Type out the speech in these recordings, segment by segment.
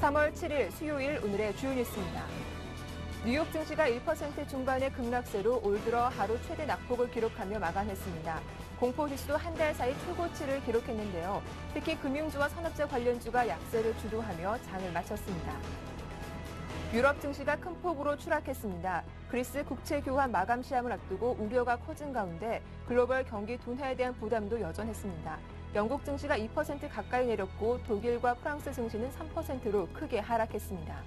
3월 7일 수요일 오늘의 주요 뉴스입니다. 뉴욕 증시가 1% 중반의 급락세로 올 들어 하루 최대 낙폭을 기록하며 마감했습니다. 공포지수도 한 달 사이 최고치를 기록했는데요. 특히 금융주와 산업재 관련주가 약세를 주도하며 장을 마쳤습니다. 유럽 증시가 큰 폭으로 추락했습니다. 그리스 국채 교환 마감 시함을 앞두고 우려가 커진 가운데 글로벌 경기 둔화에 대한 부담도 여전했습니다. 영국 증시가 2% 가까이 내렸고 독일과 프랑스 증시는 3%로 크게 하락했습니다.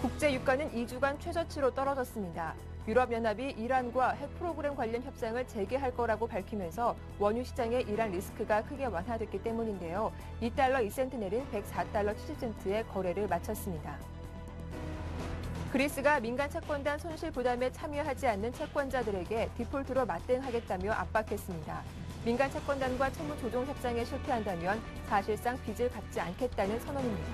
국제 유가는 2주간 최저치로 떨어졌습니다. 유럽연합이 이란과 핵 프로그램 관련 협상을 재개할 거라고 밝히면서 원유 시장의 이란 리스크가 크게 완화됐기 때문인데요. 2달러 2센트 내린 104달러 70센트의 거래를 마쳤습니다. 그리스가 민간 채권단 손실 부담에 참여하지 않는 채권자들에게 디폴트로 맞대응하겠다며 압박했습니다. 민간 채권단과 채무 조정 협상에 실패한다면 사실상 빚을 갚지 않겠다는 선언입니다.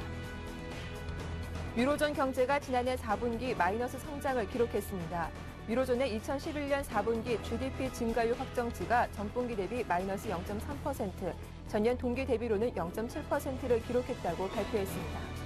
유로존 경제가 지난해 4분기 마이너스 성장을 기록했습니다. 유로존의 2011년 4분기 GDP 증가율 확정치가 전분기 대비 마이너스 0.3%, 전년 동기 대비로는 0.7%를 기록했다고 발표했습니다.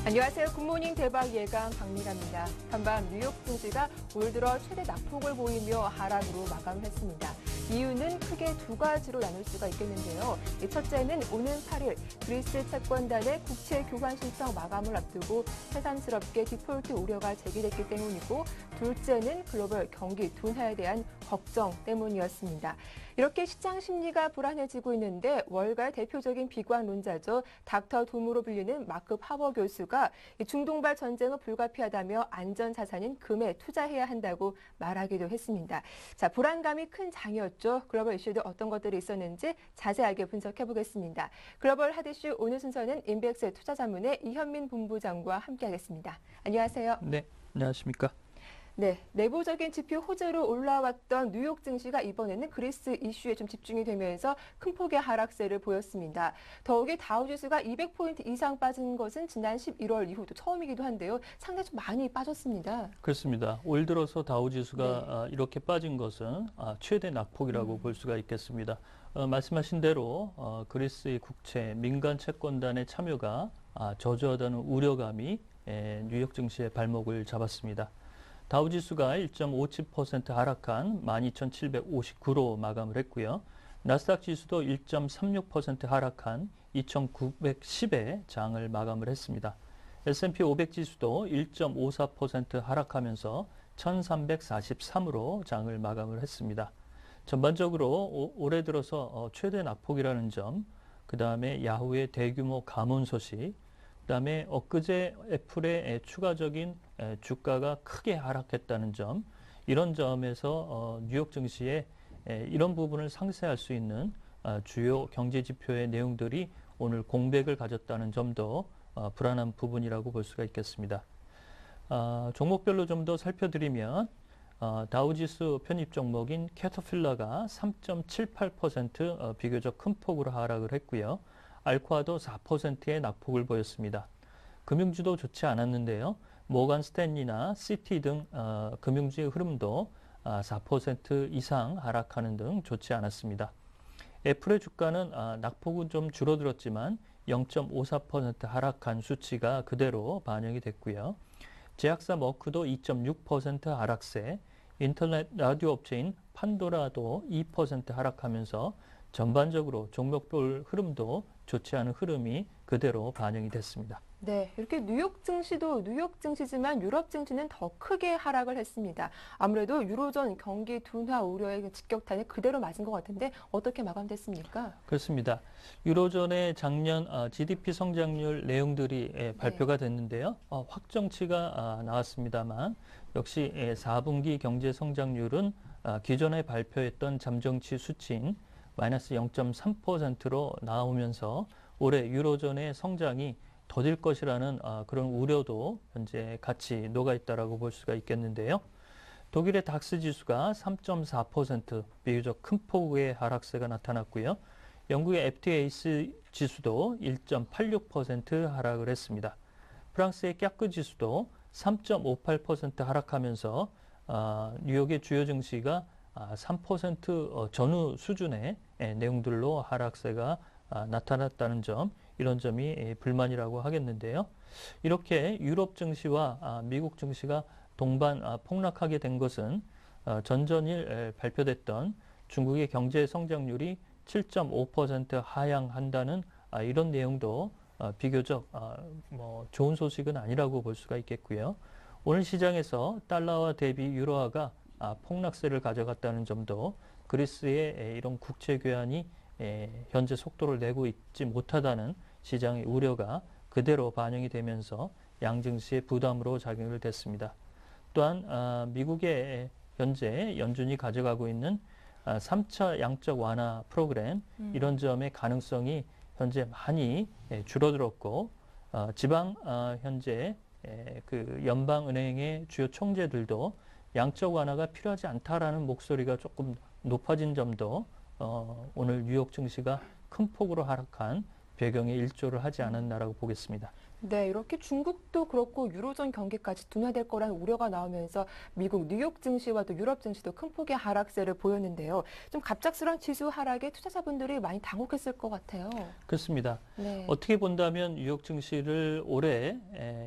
안녕하세요. 굿모닝 대박 예감 박미라입니다. 한밤 뉴욕 증시가 올 들어 최대 낙폭을 보이며 하락으로 마감했습니다. 이유는 크게 두 가지로 나눌 수가 있겠는데요. 첫째는 오는 8일 그리스 채권단의 국채 교환 신청 마감을 앞두고 새삼스럽게 디폴트 우려가 제기됐기 때문이고, 둘째는 글로벌 경기 둔화에 대한 걱정 때문이었습니다. 이렇게 시장 심리가 불안해지고 있는데 월가의 대표적인 비관론자죠. 닥터 둠으로 불리는 마크 파버 교수가 중동발 전쟁은 불가피하다며 안전자산인 금에 투자해야 한다고 말하기도 했습니다. 자, 불안감이 큰 장이었죠. 글로벌 이슈도 어떤 것들이 있었는지 자세하게 분석해보겠습니다. 글로벌 핫이슈 오늘 순서는 인백스 투자자문의 이현민 본부장과 함께하겠습니다. 안녕하세요. 네, 안녕하십니까. 네, 내부적인 지표 호재로 올라왔던 뉴욕 증시가 이번에는 그리스 이슈에 좀 집중이 되면서 큰 폭의 하락세를 보였습니다. 더욱이 다우지수가 200포인트 이상 빠진 것은 지난 11월 이후도 처음이기도 한데요. 상당히 좀 많이 빠졌습니다. 그렇습니다. 올 들어서 다우지수가 이렇게 빠진 것은 최대 낙폭이라고 볼 수가 있겠습니다. 말씀하신 대로 그리스의 국채, 민간 채권단의 참여가 저조하다는 우려감이 뉴욕 증시의 발목을 잡았습니다. 다우지수가 1.57% 하락한 12,759로 마감을 했고요. 나스닥 지수도 1.36% 하락한 2,910에 장을 마감을 했습니다. S&P 500 지수도 1.54% 하락하면서 1,343으로 장을 마감을 했습니다. 전반적으로 올해 들어서 최대 낙폭이라는 점, 그 다음에 야후의 대규모 감원 소식, 그다음에 엊그제 애플의 추가적인 주가가 크게 하락했다는 점, 이런 점에서 뉴욕 증시의 이런 부분을 상쇄할 수 있는 주요 경제 지표의 내용들이 오늘 공백을 가졌다는 점도 불안한 부분이라고 볼 수가 있겠습니다. 종목별로 좀 더 살펴드리면 다우지수 편입 종목인 캐터필러가 3.78% 비교적 큰 폭으로 하락을 했고요. 알코아도 4%의 낙폭을 보였습니다. 금융주도 좋지 않았는데요. 모건 스탠리나 시티 등 금융주의 흐름도 4% 이상 하락하는 등 좋지 않았습니다. 애플의 주가는 낙폭은 좀 줄어들었지만 0.54% 하락한 수치가 그대로 반영이 됐고요. 제약사 머크도 2.6% 하락세, 인터넷 라디오 업체인 판도라도 2% 하락하면서 전반적으로 종목별 흐름도 좋지 않은 흐름이 그대로 반영이 됐습니다. 네, 이렇게 뉴욕 증시도 뉴욕 증시지만 유럽 증시는 더 크게 하락을 했습니다. 아무래도 유로존 경기 둔화 우려의 직격탄이 그대로 맞은 것 같은데 어떻게 마감됐습니까? 그렇습니다. 유로존의 작년 GDP 성장률 내용들이 발표가 됐는데요. 확정치가 나왔습니다만 역시 4분기 경제 성장률은 기존에 발표했던 잠정치 수치인 마이너스 0.3%로 나오면서 올해 유로존의 성장이 더딜 것이라는 그런 우려도 현재 같이 녹아 있다라고 볼 수가 있겠는데요. 독일의 닥스 지수가 3.4% 비교적 큰 폭의 하락세가 나타났고요. 영국의 FTSE 지수도 1.86% 하락을 했습니다. 프랑스의 깍그 지수도 3.58% 하락하면서 뉴욕의 주요 증시가 3% 전후 수준의 내용들로 하락세가 나타났다는 점, 이런 점이 불만이라고 하겠는데요. 이렇게 유럽 증시와 미국 증시가 동반 폭락하게 된 것은 전전일 발표됐던 중국의 경제 성장률이 7.5% 하향한다는 이런 내용도 비교적 좋은 소식은 아니라고 볼 수가 있겠고요. 오늘 시장에서 달러와 대비 유로화가 폭락세를 가져갔다는 점도 그리스의 이런 국채 교환이 현재 속도를 내고 있지 못하다는 시장의 우려가 그대로 반영이 되면서 양증시의 부담으로 작용을 됐습니다. 또한 미국의 현재 연준이 가져가고 있는 3차 양적 완화 프로그램, 이런 점의 가능성이 현재 많이 줄어들었고 지방 현재 그 연방은행의 주요 총재들도 양적 완화가 필요하지 않다라는 목소리가 조금 높아진 점도 오늘 뉴욕 증시가 큰 폭으로 하락한 배경에 일조를 하지 않았나라고 보겠습니다. 네, 이렇게 중국도 그렇고 유로존 경기까지 둔화될 거라는 우려가 나오면서 미국 뉴욕 증시와 또 유럽 증시도 큰 폭의 하락세를 보였는데요. 좀 갑작스러운 지수 하락에 투자자분들이 많이 당혹했을 것 같아요. 그렇습니다. 네. 어떻게 본다면 뉴욕 증시를 올해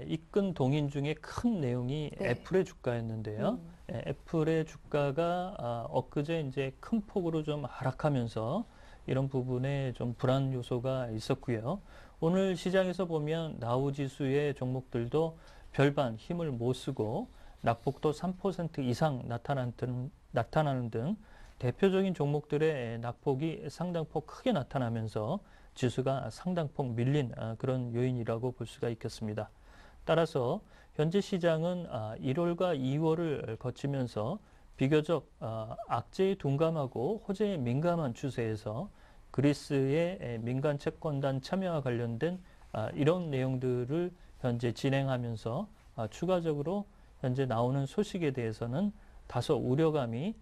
이끈 동인 중에 큰 내용이 네. 애플의 주가였는데요. 애플의 주가가 엊그제 이제 큰 폭으로 좀 하락하면서 이런 부분에 좀 불안 요소가 있었고요. 오늘 시장에서 보면 다우지수의 종목들도 별반 힘을 못 쓰고 낙폭도 3% 이상 나타나는 등 대표적인 종목들의 낙폭이 상당폭 크게 나타나면서 지수가 상당폭 밀린 그런 요인이라고 볼 수가 있겠습니다. 따라서 현재 시장은 1월과 2월을 거치면서 비교적 악재에 둔감하고 호재에 민감한 추세에서 그리스의 민간 채권단 참여와 관련된 이런 내용들을 현재 진행하면서 추가적으로 현재 나오는 소식에 대해서는 다소 우려감이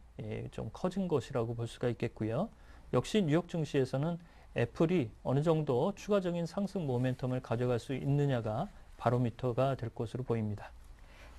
좀 커진 것이라고 볼 수가 있겠고요. 역시 뉴욕 증시에서는 애플이 어느 정도 추가적인 상승 모멘텀을 가져갈 수 있느냐가 바로미터가 될 것으로 보입니다.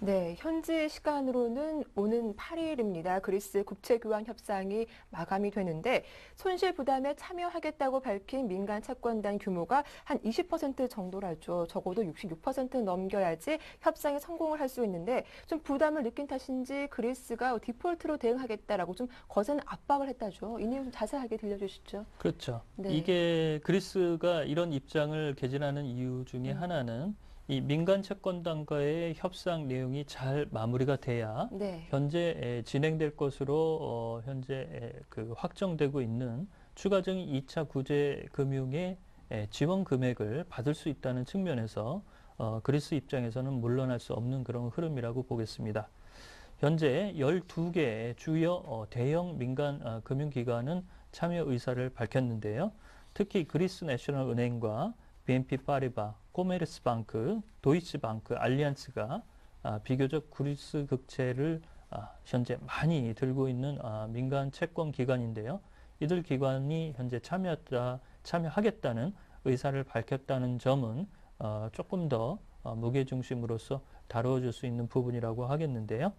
네, 현지 시간으로는 오는 8일입니다. 그리스 국채 교환 협상이 마감이 되는데 손실 부담에 참여하겠다고 밝힌 민간 채권단 규모가 한 20% 정도라죠. 적어도 66% 넘겨야지 협상에 성공을 할 수 있는데 좀 부담을 느낀 탓인지 그리스가 디폴트로 대응하겠다라고 좀 거센 압박을 했다죠. 이 내용 좀 자세하게 들려주시죠. 그렇죠. 네. 이게 그리스가 이런 입장을 개진하는 이유 중에 하나는 이 민간 채권단과의 협상 내용이 잘 마무리가 돼야 네. 현재 진행될 것으로 현재 그 확정되고 있는 추가적인 2차 구제 금융의 지원 금액을 받을 수 있다는 측면에서 그리스 입장에서는 물러날 수 없는 그런 흐름이라고 보겠습니다. 현재 12개의 주요 대형 민간 금융기관은 참여 의사를 밝혔는데요. 특히 그리스 내셔널 은행과 BNP 파리바, 코메르스방크, 도이치방크, 알리안스가 비교적 그리스 국채를 현재 많이 들고 있는 민간 채권 기관인데요. 이들 기관이 현재 참여하겠다는 의사를 밝혔다는 점은 조금 더 무게중심으로서 다루어질 수 있는 부분이라고 하겠는데요.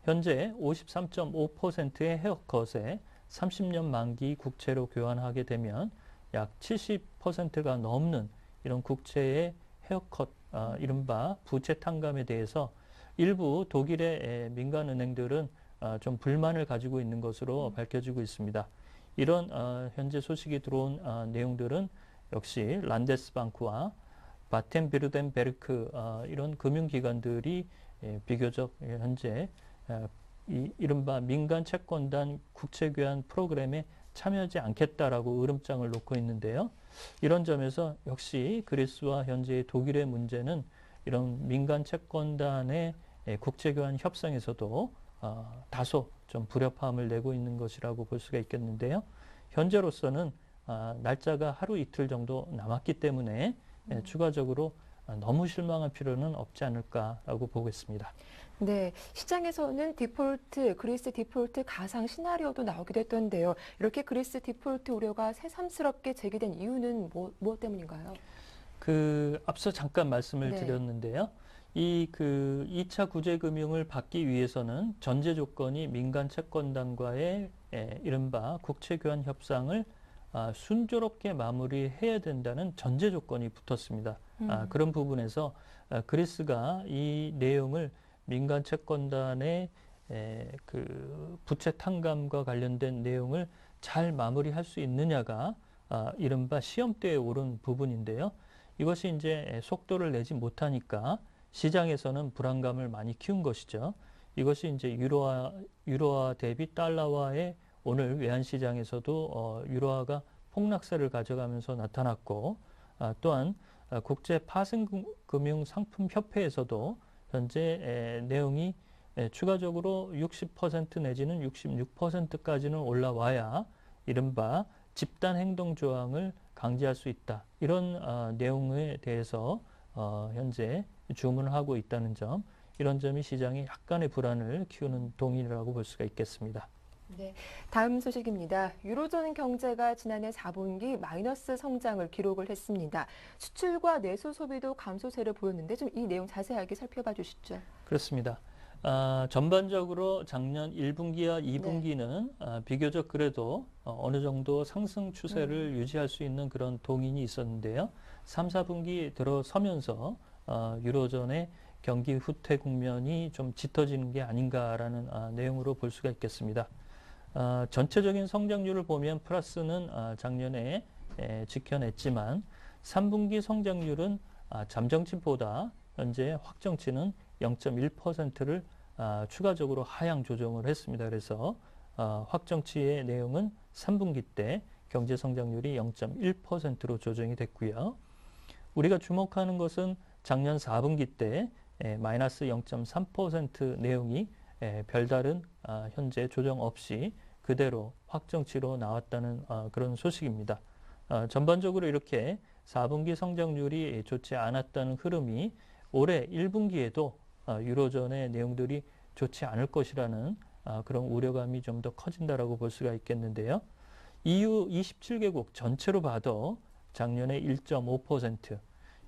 현재 53.5%의 헤어컷에 30년 만기 국채로 교환하게 되면 약 70%가 넘는 이런 국채의 헤어컷, 이른바 부채 탕감에 대해서 일부 독일의 민간은행들은 좀 불만을 가지고 있는 것으로 밝혀지고 있습니다. 이런 현재 소식이 들어온 내용들은 역시 란데스방크와 바텐비르덴베르크 이런 금융기관들이 비교적 현재 이른바 민간 채권단 국채교환 프로그램에 참여하지 않겠다라고 으름장을 놓고 있는데요. 이런 점에서 역시 그리스와 현재의 독일의 문제는 이런 민간 채권단의 국채교환 협상에서도 다소 좀 불협화음을 내고 있는 것이라고 볼 수가 있겠는데요. 현재로서는 날짜가 하루 이틀 정도 남았기 때문에 추가적으로 너무 실망할 필요는 없지 않을까라고 보겠습니다. 네, 시장에서는 그리스 디폴트 가상 시나리오도 나오기도 했던데요. 이렇게 그리스 디폴트 우려가 새삼스럽게 제기된 이유는 무엇 때문인가요? 앞서 잠깐 말씀을 네. 드렸는데요. 2차 구제금융을 받기 위해서는 전제 조건이 민간 채권단과의 이른바 국채교환 협상을 순조롭게 마무리해야 된다는 전제 조건이 붙었습니다. 그런 부분에서 그리스가 이 내용을 민간 채권단의 부채 탕감과 관련된 내용을 잘 마무리할 수 있느냐가 이른바 시험대에 오른 부분인데요. 이것이 이제 속도를 내지 못하니까 시장에서는 불안감을 많이 키운 것이죠. 이것이 이제 유로화 대비 달러화의 오늘 외환시장에서도 유로화가 폭락세를 가져가면서 나타났고, 또한 국제 파생금융상품협회에서도 현재 내용이 추가적으로 60% 내지는 66%까지는 올라와야 이른바 집단행동 조항을 강제할 수 있다. 이런 내용에 대해서 현재 주문을 하고 있다는 점, 이런 점이 시장에 약간의 불안을 키우는 동인이라고 볼 수가 있겠습니다. 네, 다음 소식입니다. 유로존 경제가 지난해 4분기 마이너스 성장을 기록을 했습니다. 수출과 내수 소비도 감소세를 보였는데 좀 이 내용 자세하게 살펴봐 주시죠. 그렇습니다. 전반적으로 작년 1분기와 2분기는 비교적 그래도 어느 정도 상승 추세를 유지할 수 있는 그런 동인이 있었는데요. 3, 4분기 들어서면서 유로존의 경기 후퇴 국면이 좀 짙어지는 게 아닌가라는 내용으로 볼 수가 있겠습니다. 전체적인 성장률을 보면 플러스는 작년에 지켜냈지만 3분기 성장률은 잠정치보다 현재 확정치는 0.1%를 추가적으로 하향 조정을 했습니다. 그래서 확정치의 내용은 3분기 때 경제 성장률이 0.1%로 조정이 됐고요. 우리가 주목하는 것은 작년 4분기 때 마이너스 0.3% 내용이 별다른 현재 조정 없이 그대로 확정치로 나왔다는 그런 소식입니다. 전반적으로 이렇게 4분기 성장률이 좋지 않았다는 흐름이 올해 1분기에도 유로존의 내용들이 좋지 않을 것이라는 그런 우려감이 좀 더 커진다라고 볼 수가 있겠는데요. EU 27개국 전체로 봐도 작년에 1.5%,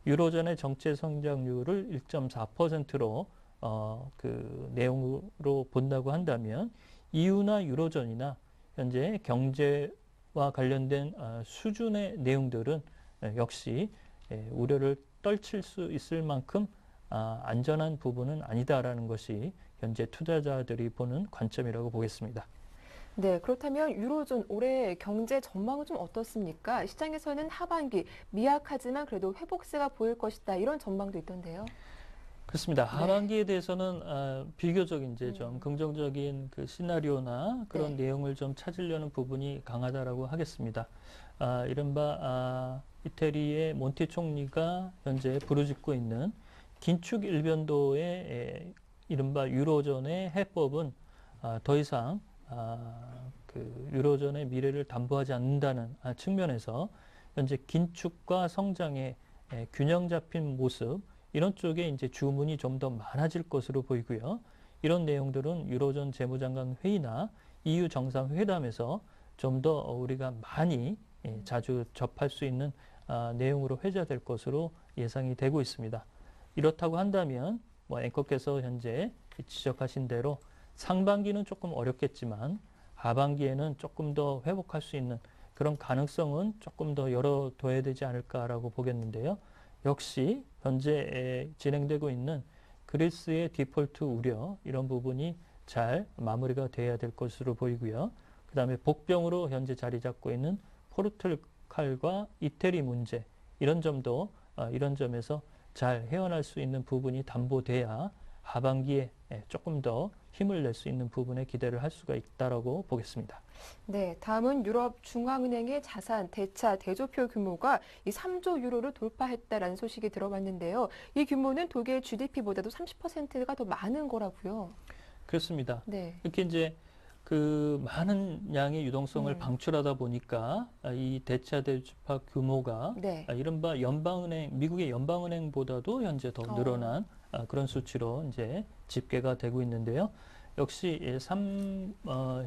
유로존의 정체 성장률을 1.4%로 그 내용으로 본다고 한다면 EU나 유로존이나 현재 경제와 관련된 수준의 내용들은 역시 우려를 떨칠 수 있을 만큼 안전한 부분은 아니다라는 것이 현재 투자자들이 보는 관점이라고 보겠습니다. 네, 그렇다면 유로존 올해 경제 전망은 좀 어떻습니까? 시장에서는 하반기 미약하지만 그래도 회복세가 보일 것이다 이런 전망도 있던데요. 그렇습니다. 하반기에 대해서는 비교적 이제 좀 긍정적인 그 시나리오나 그런 내용을 좀 찾으려는 부분이 강하다라고 하겠습니다. 이른바 이태리의 몬티 총리가 현재 부르짖고 있는 긴축 일변도의 이른바 유로존의 해법은 더 이상 그 유로존의 미래를 담보하지 않는다는 측면에서 현재 긴축과 성장의 균형 잡힌 모습, 이런 쪽에 이제 주문이 좀 더 많아질 것으로 보이고요. 이런 내용들은 유로존 재무장관 회의나 EU 정상회담에서 좀 더 우리가 많이 자주 접할 수 있는 내용으로 회자될 것으로 예상이 되고 있습니다. 이렇다고 한다면 앵커께서 현재 지적하신 대로 상반기는 조금 어렵겠지만 하반기에는 조금 더 회복할 수 있는 그런 가능성은 조금 더 열어둬야 되지 않을까라고 보겠는데요. 역시 현재 진행되고 있는 그리스의 디폴트 우려, 이런 부분이 잘 마무리가 돼야 될 것으로 보이고요. 그 다음에 복병으로 현재 자리 잡고 있는 포르투갈과 이태리 문제, 이런 점도 이런 점에서 잘 헤어날 수 있는 부분이 담보돼야 하반기에 조금 더 힘을 낼 수 있는 부분에 기대를 할 수가 있다라고 보겠습니다. 네, 다음은 유럽 중앙은행의 자산 대차 대조표 규모가 이 3조 유로를 돌파했다라는 소식이 들어왔는데요. 이 규모는 독일 GDP보다도 30%가 더 많은 거라고요. 그렇습니다. 네. 이렇게 이제 그 많은 양의 유동성을 음. 방출하다 보니까 이 대차 대조파 규모가 네. 이른바 미국의 연방은행보다도 현재 더 늘어난 그런 수치로 이제 집계가 되고 있는데요. 역시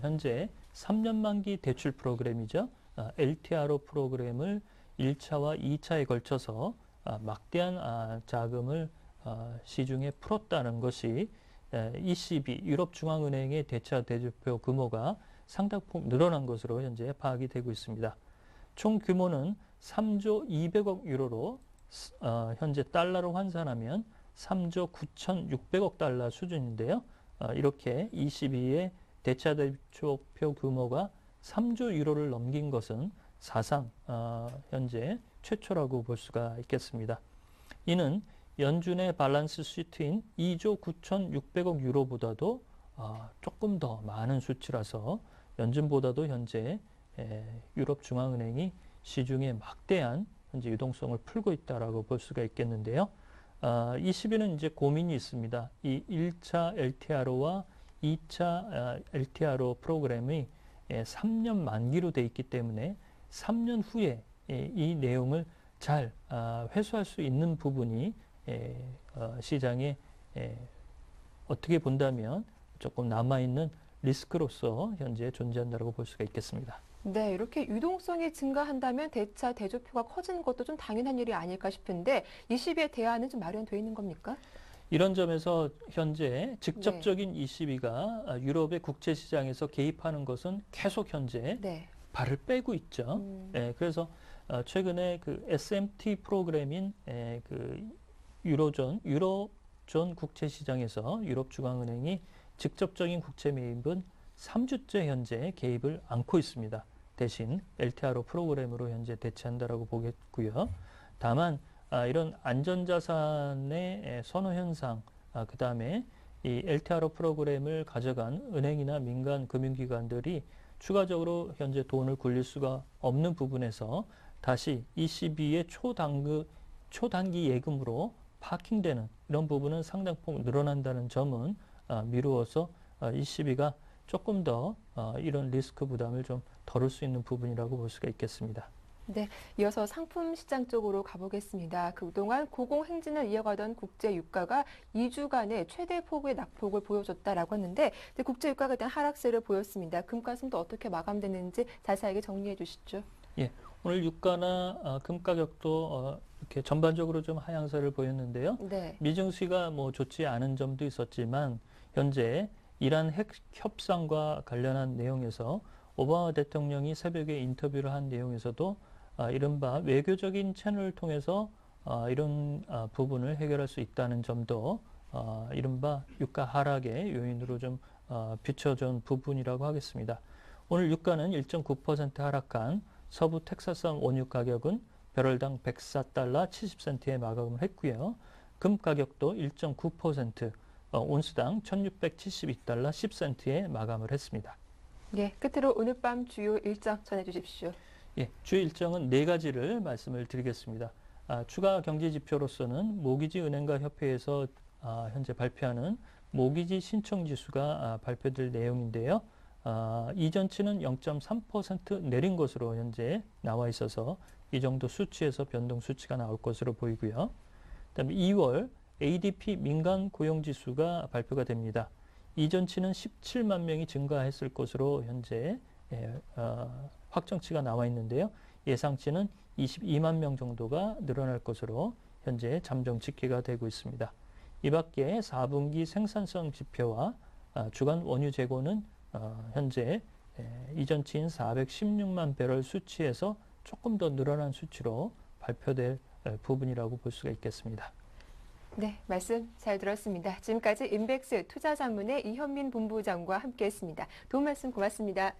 현재 3년 만기 대출 프로그램이죠. LTRO 프로그램을 1차와 2차에 걸쳐서 막대한 자금을 시중에 풀었다는 것이 ECB, 유럽중앙은행의 대차 대조표 규모가 상당폭 늘어난 것으로 현재 파악이 되고 있습니다. 총 규모는 3조 200억 유로로 현재 달러로 환산하면 3조 9,600억 달러 수준인데요. 이렇게 ECB의 대차 대조표 규모가 3조 유로를 넘긴 것은 사상 현재 최초라고 볼 수가 있겠습니다. 이는 연준의 밸런스 시트인 2조 9,600억 유로보다도 조금 더 많은 수치라서 연준보다도 현재 유럽중앙은행이 시중에 막대한 현재 유동성을 풀고 있다라고 볼 수가 있겠는데요. ECB는 이제 고민이 있습니다. 이 1차 LTRO와 2차 LTRO 프로그램이 3년 만기로 돼 있기 때문에 3년 후에 이 내용을 잘 회수할 수 있는 부분이 시장에 어떻게 본다면 조금 남아있는 리스크로서 현재 존재한다고 볼 수가 있겠습니다. 네, 이렇게 유동성이 증가한다면 대차 대조표가 커지는 것도 좀 당연한 일이 아닐까 싶은데 ECB의 대안은 좀 마련되어 있는 겁니까? 이런 점에서 현재 직접적인 ECB가 유럽의 국채 시장에서 개입하는 것은 계속 현재 네. 발을 빼고 있죠. 그래서 최근에 그 SMT 프로그램인 그 유로존 국채 시장에서 유럽중앙은행이 직접적인 국채 매입은 3주째 현재 개입을 않고 있습니다. 대신 LTRO 프로그램으로 현재 대체한다라고 보겠고요. 다만 이런 안전자산의 선호 현상, 그 다음에 이 LTRO 프로그램을 가져간 은행이나 민간 금융기관들이 추가적으로 현재 돈을 굴릴 수가 없는 부분에서 다시 ECB의 초단기 예금으로 파킹되는 이런 부분은 상당폭 늘어난다는 점은 미루어서 ECB가 조금 더 이런 리스크 부담을 좀 덜을 수 있는 부분이라고 볼 수가 있겠습니다. 네, 이어서 상품 시장 쪽으로 가보겠습니다. 그동안 고공행진을 이어가던 국제 유가가 2주간의 최대 폭의 낙폭을 보여줬다라고 하는데 국제 유가가 일단 하락세를 보였습니다. 금가슴도 어떻게 마감되는지 자세하게 정리해 주시죠. 예, 오늘 유가나 금 가격도 이렇게 전반적으로 좀 하향세를 보였는데요. 네. 미증시가 뭐 좋지 않은 점도 있었지만 현재 이란 핵 협상과 관련한 내용에서 오바마 대통령이 새벽에 인터뷰를 한 내용에서도 이른바 외교적인 채널을 통해서 이런 부분을 해결할 수 있다는 점도 이른바 유가 하락의 요인으로 좀 비춰준 부분이라고 하겠습니다. 오늘 유가는 1.9% 하락한 서부 텍사스산 원유 가격은 배럴당 104달러 70센트에 마감을 했고요. 금 가격도 1.9% 온스당 1672달러 10센트에 마감을 했습니다. 예, 끝으로 오늘 밤 주요 일정 전해주십시오. 예, 주요 일정은 네 가지를 말씀을 드리겠습니다. 추가 경제 지표로서는 모기지 은행가 협회에서 현재 발표하는 모기지 신청 지수가 발표될 내용인데요. 이전치는 0.3% 내린 것으로 현재 나와 있어서 이 정도 수치에서 변동 수치가 나올 것으로 보이고요. 그다음에 2월 ADP 민간 고용 지수가 발표가 됩니다. 이전치는 17만 명이 증가했을 것으로 현재 확정치가 나와 있는데요. 예상치는 22만 명 정도가 늘어날 것으로 현재 잠정 집계가 되고 있습니다. 이 밖에 4분기 생산성 지표와 주간 원유 재고는 현재 이전치인 416만 배럴 수치에서 조금 더 늘어난 수치로 발표될 부분이라고 볼 수가 있겠습니다. 네, 말씀 잘 들었습니다. 지금까지 인백스 투자자문의 이현민 본부장과 함께했습니다. 도움 말씀 고맙습니다.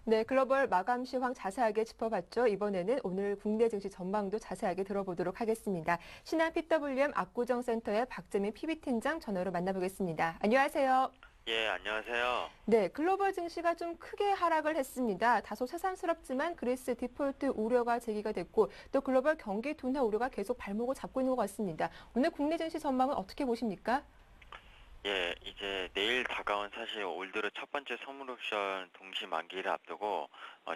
네, 글로벌 마감 시황 자세하게 짚어봤죠. 이번에는 오늘 국내 증시 전망도 자세하게 들어보도록 하겠습니다. 신한 PWM 압구정 센터의 박재민 PB팀장 전화로 만나보겠습니다. 안녕하세요. 예, 안녕하세요. 네, 글로벌 증시가 좀 크게 하락을 했습니다. 다소 새삼스럽지만 그리스 디폴트 우려가 제기가 됐고 또 글로벌 경기 둔화 우려가 계속 발목을 잡고 있는 것 같습니다. 오늘 국내 증시 전망은 어떻게 보십니까? 예, 이제 내일 다가온 사실 올 들어 첫 번째 선물 옵션 동시 만기를 앞두고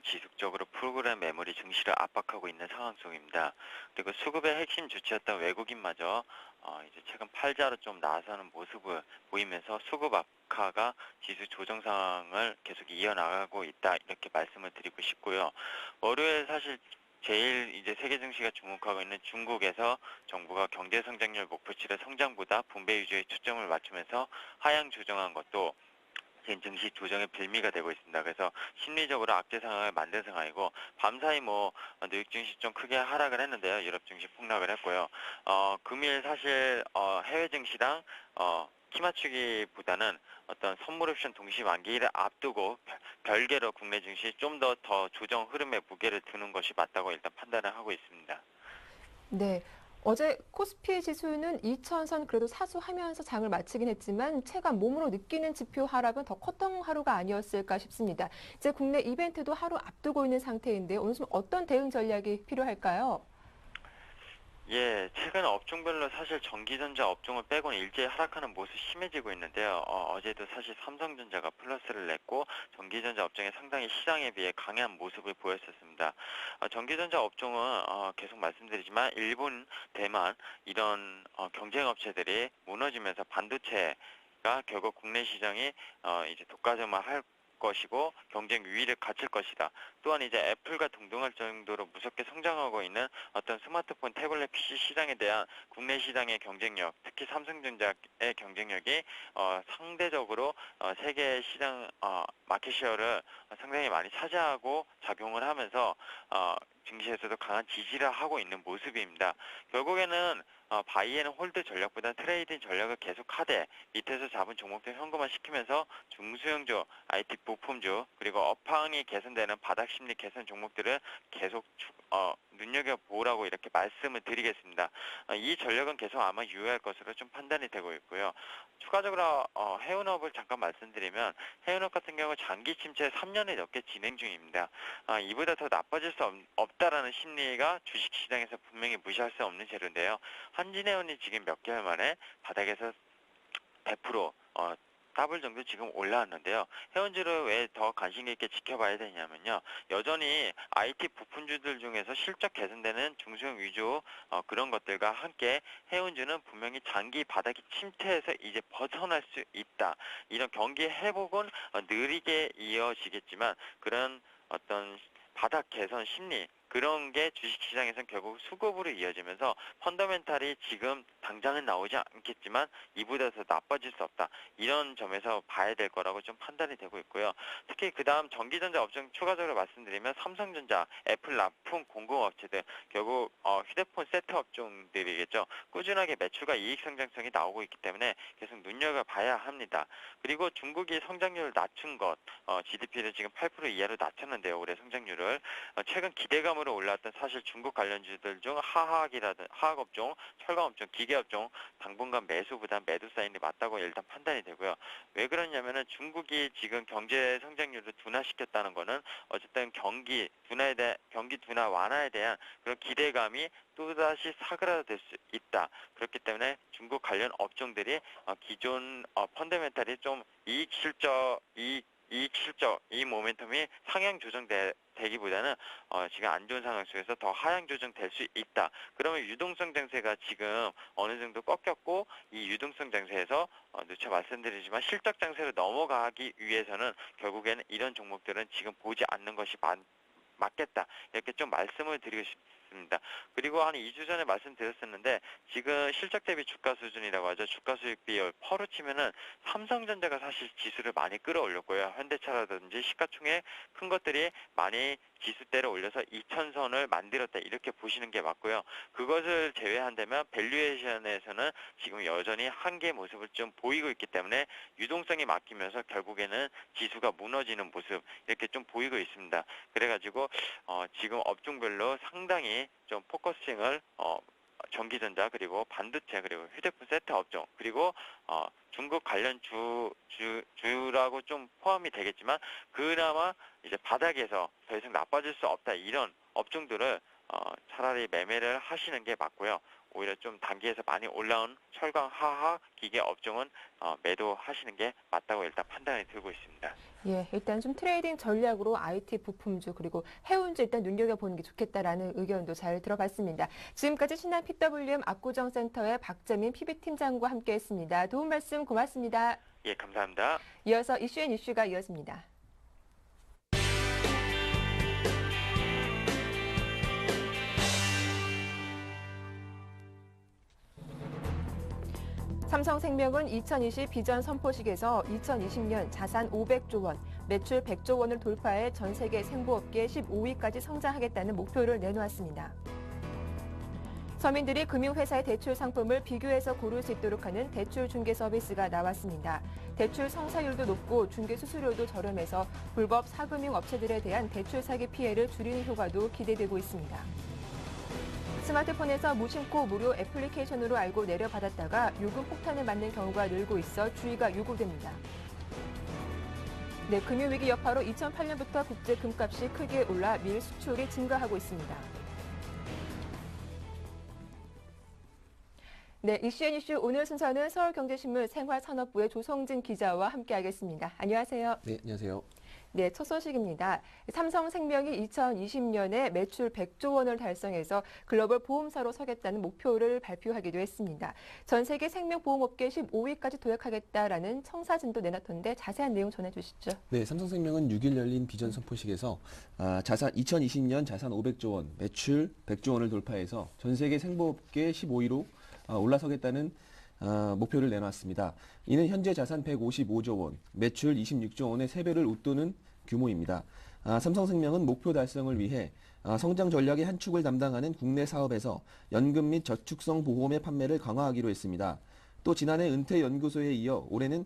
지속적으로 프로그램 메모리 증시를 압박하고 있는 상황 속입니다. 그리고 수급의 핵심 주체였던 외국인마저 이제 최근 팔자로 좀 나서는 모습을 보이면서 수급 악화가 지수 조정 상황을 계속 이어나가고 있다 이렇게 말씀을 드리고 싶고요. 월요일 사실 제일 이제 세계 증시가 주목하고 있는 중국에서 정부가 경제 성장률 목표치를 성장보다 분배 위주에 초점을 맞추면서 하향 조정한 것도 지금 증시 조정의 빌미가 되고 있습니다. 그래서 심리적으로 악재 상황을 만든 상황이고 밤사이 뉴욕 증시 좀 크게 하락을 했는데요. 유럽 증시 폭락을 했고요. 금일 사실 해외 증시랑 키 맞추기보다는 어떤 선물 옵션 동시 만기를 앞두고 별개로 국내 증시 좀 더 조정 흐름에 무게를 두는 것이 맞다고 일단 판단을 하고 있습니다. 네. 어제 코스피 지수는 2,000선 그래도 사수하면서 장을 마치긴 했지만 체감 몸으로 느끼는 지표 하락은 더 컸던 하루가 아니었을까 싶습니다. 이제 국내 이벤트도 하루 앞두고 있는 상태인데 오늘 좀 어떤 대응 전략이 필요할까요? 예, 최근 업종별로 사실 전기전자 업종을 빼고는 일제히 하락하는 모습이 심해지고 있는데요. 어제도 사실 삼성전자가 플러스를 냈고 전기전자 업종이 상당히 시장에 비해 강한 모습을 보였었습니다. 전기전자 업종은 계속 말씀드리지만 일본, 대만 이런 경쟁업체들이 무너지면서 반도체가 결국 국내 시장이 이제 독과점화할 것이고 경쟁 유의를 갖출 것이다. 또한 이제 애플과 동등할 정도로 무섭게 성장하고 있는 어떤 스마트폰, 태블릿 PC 시장에 대한 국내 시장의 경쟁력, 특히 삼성전자의 경쟁력이 상대적으로 세계 시장 마켓시어를 상당히 많이 차지하고 작용을 하면서 증시에서도 강한 지지를 하고 있는 모습입니다. 결국에는 바이에는 홀드 전략보다 트레이딩 전략을 계속 하되 밑에서 잡은 종목들 현금화 시키면서 중소형주, IT 부품주 그리고 업황이 개선되는 바닥 심리 개선 종목들을 계속 눈여겨보라고 이렇게 말씀을 드리겠습니다. 이 전략은 계속 아마 유효할 것으로 좀 판단이 되고 있고요. 추가적으로 해운업을 잠깐 말씀드리면 해운업 같은 경우 장기 침체 3년이 넘게 진행 중입니다. 이보다 더 나빠질 수 없다라는 심리가 주식시장에서 분명히 무시할 수 없는 재료인데요. 한진해운이 지금 몇 개월 만에 바닥에서 100% 더블 정도 지금 올라왔는데요. 해운주를 왜 더 관심 있게 지켜봐야 되냐면요. 여전히 IT 부품주들 중에서 실적 개선되는 중소형 위주 그런 것들과 함께 해운주는 분명히 장기 바닥이 침체해서 이제 벗어날 수 있다. 이런 경기 회복은 느리게 이어지겠지만 그런 어떤 바닥 개선 심리 그런 게 주식시장에서는 결국 수급으로 이어지면서 펀더멘탈이 지금 당장은 나오지 않겠지만 이보다 더 나빠질 수 없다. 이런 점에서 봐야 될 거라고 좀 판단이 되고 있고요. 특히 그 다음 전기전자 업종 추가적으로 말씀드리면 삼성전자, 애플 납품 공급업체들 결국 휴대폰 세트 업종들이겠죠. 꾸준하게 매출과 이익 성장성이 나오고 있기 때문에 계속 눈여겨봐야 합니다. 그리고 중국이 성장률을 낮춘 것, GDP를 지금 8% 이하로 낮췄는데요. 올해 성장률을. 최근 기대감으로 올랐던 사실 중국 관련주들 중 화학업종, 철강업종, 기계업종 당분간 매수보다 매도 사인이 맞다고 일단 판단이 되고요. 왜 그러냐면은 중국이 지금 경제 성장률을 둔화시켰다는 거는 어쨌든 경기 둔화 완화에 대한 그런 기대감이 또다시 사그라들 수 있다. 그렇기 때문에 중국 관련 업종들이 기존 펀더멘탈이 좀 이익 실적 이 모멘텀이 상향 조정되기보다는 지금 안 좋은 상황 속에서 더 하향 조정될 수 있다. 그러면 유동성 장세가 지금 어느 정도 꺾였고 이 유동성 장세에서 누차 말씀드리지만 실적 장세로 넘어가기 위해서는 결국에는 이런 종목들은 지금 보지 않는 것이 맞겠다. 이렇게 좀 말씀을 드리고 싶습니다. 있습니다. 그리고 한 2주 전에 말씀드렸었는데 지금 실적 대비 주가 수준이라고 하죠. 주가 수익 비율 퍼로 치면은 삼성전자가 사실 지수를 많이 끌어올렸고요. 현대차라든지 시가총액 큰 것들이 많이 지수대를 올려서 2000선을 만들었다 이렇게 보시는 게 맞고요. 그것을 제외한다면 밸류에이션에서는 지금 여전히 한계의 모습을 좀 보이고 있기 때문에 유동성이 막히면서 결국에는 지수가 무너지는 모습 이렇게 좀 보이고 있습니다. 그래가지고 지금 업종별로 상당히 좀 포커싱을 전기전자 그리고 반도체 그리고 휴대폰 세트 업종 그리고 중국 관련 주라고 좀 포함이 되겠지만 그나마 이제 바닥에서 더 이상 나빠질 수 없다 이런 업종들을 차라리 매매를 하시는 게 맞고요. 오히려 좀 단기에서 많이 올라온 철강 하하 기계 업종은 매도하시는 게 맞다고 일단 판단이 들고 있습니다. 예, 일단 좀 트레이딩 전략으로 IT 부품주 그리고 해운주 일단 눈여겨보는 게 좋겠다라는 의견도 잘 들어봤습니다. 지금까지 신한 PWM 압구정센터의 박재민 PB팀장과 함께했습니다. 도움 말씀 고맙습니다. 예, 감사합니다. 이어서 이슈가 이어집니다. 삼성생명은 2020 비전 선포식에서 2020년 자산 500조 원, 매출 100조 원을 돌파해 전 세계 생보업계 15위까지 성장하겠다는 목표를 내놓았습니다. 서민들이 금융회사의 대출 상품을 비교해서 고를 수 있도록 하는 대출 중개 서비스가 나왔습니다. 대출 성사율도 높고 중개 수수료도 저렴해서 불법 사금융 업체들에 대한 대출 사기 피해를 줄이는 효과도 기대되고 있습니다. 스마트폰에서 무심코 무료 애플리케이션으로 알고 내려받았다가 요금 폭탄을 맞는 경우가 늘고 있어 주의가 요구됩니다. 네, 금융위기 여파로 2008년부터 국제 금값이 크게 올라 밀 수출이 증가하고 있습니다. 네, 이슈 오늘 순서는 서울경제신문 생활산업부의 조성진 기자와 함께하겠습니다. 안녕하세요. 네, 안녕하세요. 네, 첫 소식입니다. 삼성생명이 2020년에 매출 100조 원을 달성해서 글로벌 보험사로 서겠다는 목표를 발표하기도 했습니다. 전 세계 생명보험업계 15위까지 도약하겠다라는 청사진도 내놨던데 자세한 내용 전해주시죠. 네, 삼성생명은 6일 열린 비전 선포식에서 2020년 자산 500조 원, 매출 100조 원을 돌파해서 전 세계 생보험업계 15위로 올라서겠다는 목표를 내놨습니다. 이는 현재 자산 155조 원, 매출 26조 원의 3배를 웃도는 규모입니다. 삼성생명은 목표 달성을 위해 성장 전략의 한 축을 담당하는 국내 사업에서 연금 및 저축성 보험의 판매를 강화하기로 했습니다. 또 지난해 은퇴연구소에 이어 올해는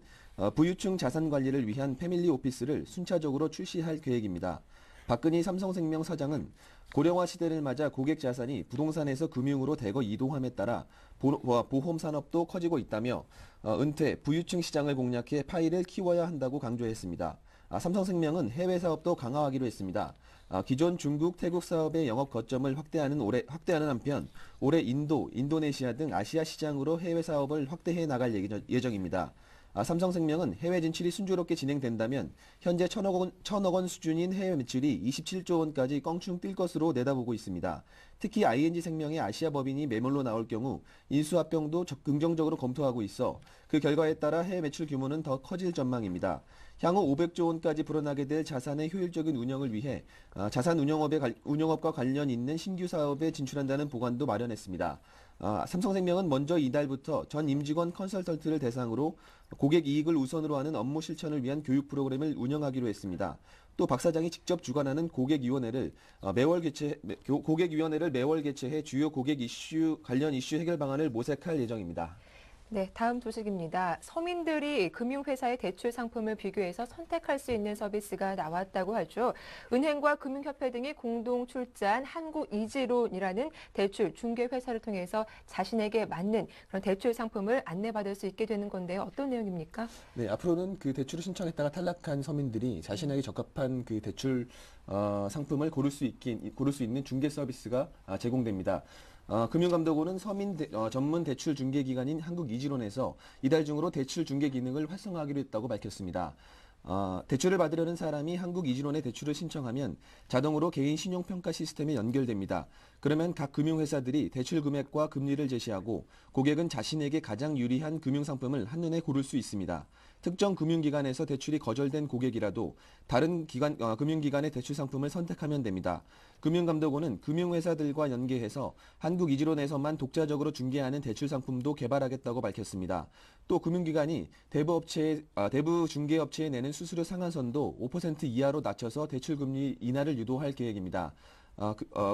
부유층 자산 관리를 위한 패밀리 오피스를 순차적으로 출시할 계획입니다. 박근희 삼성생명 사장은 고령화 시대를 맞아 고객 자산이 부동산에서 금융으로 대거 이동함에 따라 보험 산업도 커지고 있다며 은퇴, 부유층 시장을 공략해 파이를 키워야 한다고 강조했습니다. 삼성생명은 해외 사업도 강화하기로 했습니다. 기존 중국, 태국 사업의 영업 거점을 확대하는 한편 올해 인도, 인도네시아 등 아시아 시장으로 해외 사업을 확대해 나갈 예정입니다. 삼성생명은 해외 진출이 순조롭게 진행된다면 현재 1,000억 원 수준인 해외 매출이 27조 원까지 껑충 뛸 것으로 내다보고 있습니다. 특히 ING생명의 아시아 법인이 매물로 나올 경우 인수합병도 긍정적으로 검토하고 있어 그 결과에 따라 해외 매출 규모는 더 커질 전망입니다. 향후 500조 원까지 불어나게 될 자산의 효율적인 운영을 위해 자산 운영업과 관련 있는 신규 사업에 진출한다는 보관도 마련했습니다. 삼성생명은 먼저 이달부터 전 임직원 컨설턴트를 대상으로 고객 이익을 우선으로 하는 업무 실천을 위한 교육 프로그램을 운영하기로 했습니다. 또 박 사장이 직접 주관하는 고객위원회를 매월 개최해 주요 고객 관련 이슈 해결 방안을 모색할 예정입니다. 네, 다음 소식입니다. 서민들이 금융회사의 대출 상품을 비교해서 선택할 수 있는 서비스가 나왔다고 하죠. 은행과 금융협회 등이 공동 출자한 한국이지론이라는 대출 중개회사를 통해서 자신에게 맞는 그런 대출 상품을 안내받을 수 있게 되는 건데요. 어떤 내용입니까? 네, 앞으로는 그 대출을 신청했다가 탈락한 서민들이 자신에게 적합한 그 대출 상품을 고를 수 있는 중개 서비스가 제공됩니다. 금융감독원은 전문 대출 중개 기관인 한국이지론에서 이달 중으로 대출 중개 기능을 활성화하기로 했다고 밝혔습니다. 대출을 받으려는 사람이 한국이지론에 대출을 신청하면 자동으로 개인 신용평가 시스템에 연결됩니다. 그러면 각 금융회사들이 대출 금액과 금리를 제시하고 고객은 자신에게 가장 유리한 금융상품을 한눈에 고를 수 있습니다. 특정 금융기관에서 대출이 거절된 고객이라도 다른 금융기관의 대출 상품을 선택하면 됩니다. 금융감독원은 금융회사들과 연계해서 한국이지론에서만 독자적으로 중개하는 대출 상품도 개발하겠다고 밝혔습니다. 또 금융기관이 대부 중개업체에 내는 수수료 상한선도 5% 이하로 낮춰서 대출금리 인하를 유도할 계획입니다.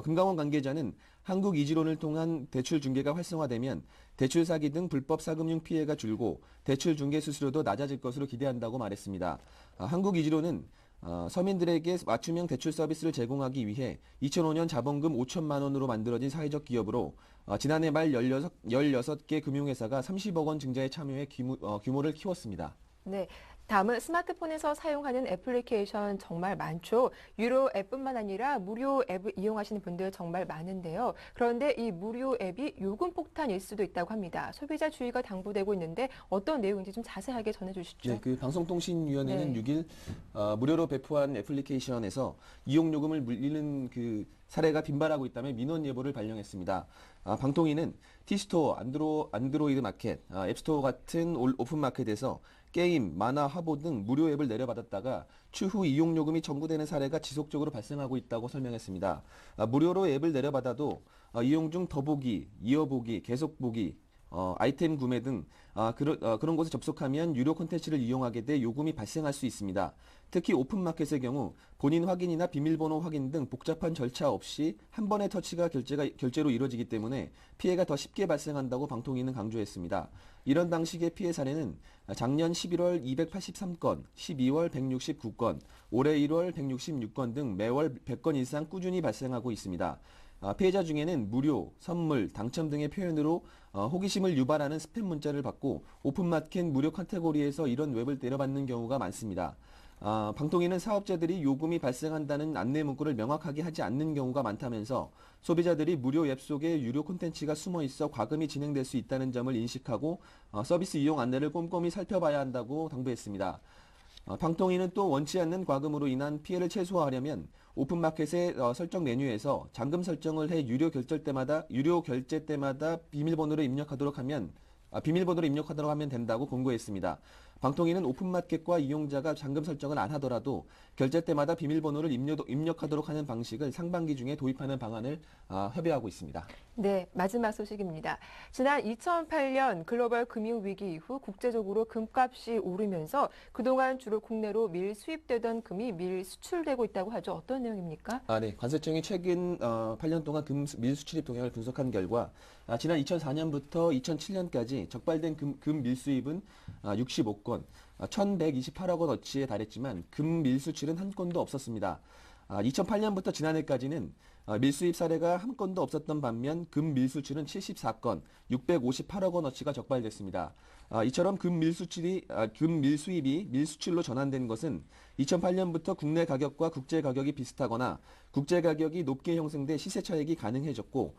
금감원 관계자는 한국이지론을 통한 대출 중개가 활성화되면 대출 사기 등 불법 사금융 피해가 줄고 대출 중개 수수료도 낮아질 것으로 기대한다고 말했습니다. 한국이지론은 서민들에게 맞춤형 대출 서비스를 제공하기 위해 2005년 자본금 5천만 원으로 만들어진 사회적 기업으로 지난해 말 16개 금융회사가 30억 원 증자에 참여해 규모를 키웠습니다. 네. 다음은 스마트폰에서 사용하는 애플리케이션 정말 많죠. 유료 앱뿐만 아니라 무료 앱을 이용하시는 분들 정말 많은데요. 그런데 이 무료 앱이 요금 폭탄일 수도 있다고 합니다. 소비자 주의가 당부되고 있는데 어떤 내용인지 좀 자세하게 전해주시죠. 네, 방송통신위원회는 네. 6일 무료로 배포한 애플리케이션에서 이용요금을 물리는 사례가 빈발하고 있다며 민원 예보를 발령했습니다. 방통위는 티스토어, 안드로이드 마켓, 앱스토어 같은 오픈마켓에서 게임, 만화, 화보 등 무료 앱을 내려받았다가 추후 이용요금이 청구되는 사례가 지속적으로 발생하고 있다고 설명했습니다. 무료로 앱을 내려받아도 이용 중 더보기, 이어보기, 계속보기, 아이템 구매 등 그런 곳에 접속하면 유료 콘텐츠를 이용하게 돼 요금이 발생할 수 있습니다. 특히 오픈마켓의 경우 본인 확인이나 비밀번호 확인 등 복잡한 절차 없이 한 번의 터치가 결제로 이루어지기 때문에 피해가 더 쉽게 발생한다고 방통위는 강조했습니다. 이런 방식의 피해 사례는 작년 11월 283건, 12월 169건, 올해 1월 166건 등 매월 100건 이상 꾸준히 발생하고 있습니다. 피해자 중에는 무료, 선물, 당첨 등의 표현으로 호기심을 유발하는 스팸 문자를 받고 오픈마켓 무료 카테고리에서 이런 웹을 내려받는 경우가 많습니다. 방통위는 사업자들이 요금이 발생한다는 안내 문구를 명확하게 하지 않는 경우가 많다면서 소비자들이 무료 앱 속에 유료 콘텐츠가 숨어 있어 과금이 진행될 수 있다는 점을 인식하고 서비스 이용 안내를 꼼꼼히 살펴봐야 한다고 당부했습니다. 방통위는 또 원치 않는 과금으로 인한 피해를 최소화하려면 오픈마켓의 설정 메뉴에서 잠금 설정을 해 유료 결제 때마다 비밀번호를 입력하도록 하면 된다고 권고했습니다. 방통위는 오픈마켓과 이용자가 잠금 설정을 안 하더라도 결제 때마다 비밀번호를 입력하도록 하는 방식을 상반기 중에 도입하는 방안을 협의하고 있습니다. 네, 마지막 소식입니다. 지난 2008년 글로벌 금융위기 이후 국제적으로 금값이 오르면서 그동안 주로 국내로 밀 수입되던 금이 밀 수출되고 있다고 하죠. 어떤 내용입니까? 네. 관세청이 최근 8년 동안 밀 수출입 동향을 분석한 결과 지난 2004년부터 2007년까지 적발된 금 밀 수입은 65건, 1,128억 원어치에 달했지만 금 밀 수출은 한 건도 없었습니다. 2008년부터 지난해까지는 밀수입 사례가 한 건도 없었던 반면 금 밀수출은 74건, 658억 원어치가 적발됐습니다. 이처럼 금 밀수입이 밀수출로 전환된 것은 2008년부터 국내 가격과 국제 가격이 비슷하거나 국제 가격이 높게 형성돼 시세 차익이 가능해졌고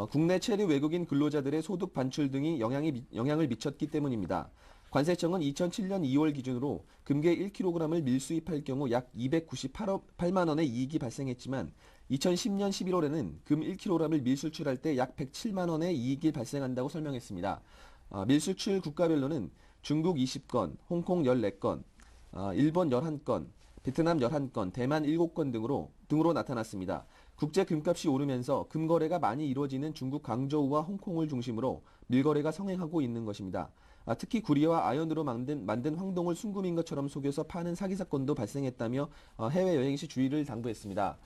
국내 체류 외국인 근로자들의 소득 반출 등이 영향을 미쳤기 때문입니다. 관세청은 2007년 2월 기준으로 금괴 1kg을 밀수입할 경우 약 298만 원의 이익이 발생했지만 2010년 11월에는 금 1kg을 밀수출할 때 약 107만 원의 이익이 발생한다고 설명했습니다. 밀수출 국가별로는 중국 20건, 홍콩 14건, 일본 11건, 베트남 11건, 대만 7건 등으로 나타났습니다. 국제 금값이 오르면서 금거래가 많이 이루어지는 중국 광저우와 홍콩을 중심으로 밀거래가 성행하고 있는 것입니다. 특히 구리와 아연으로 만든 황동을 순금인 것처럼 속여서 파는 사기 사건도 발생했다며 해외여행 시 주의를 당부했습니다.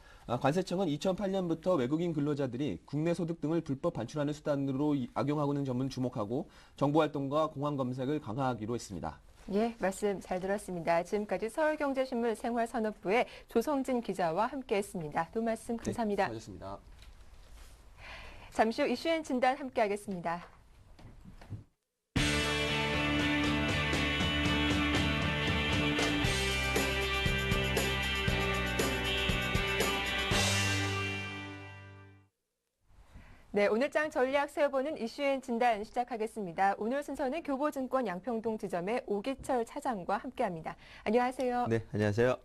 관세청은 2008년부터 외국인 근로자들이 국내 소득 등을 불법 반출하는 수단으로 악용하고 있는 점을 주목하고 정보활동과 공항 검색을 강화하기로 했습니다. 예, 말씀 잘 들었습니다. 지금까지 서울경제신문 생활산업부의 조성진 기자와 함께했습니다. 또 말씀 감사합니다. 네, 수고하셨습니다. 잠시 후 이슈앤 진단 함께하겠습니다. 네, 오늘장 전략 세워보는 이슈앤 진단 시작하겠습니다. 오늘 순서는 교보증권 양평동 지점의 오기철 차장과 함께합니다. 안녕하세요. 네, 안녕하세요.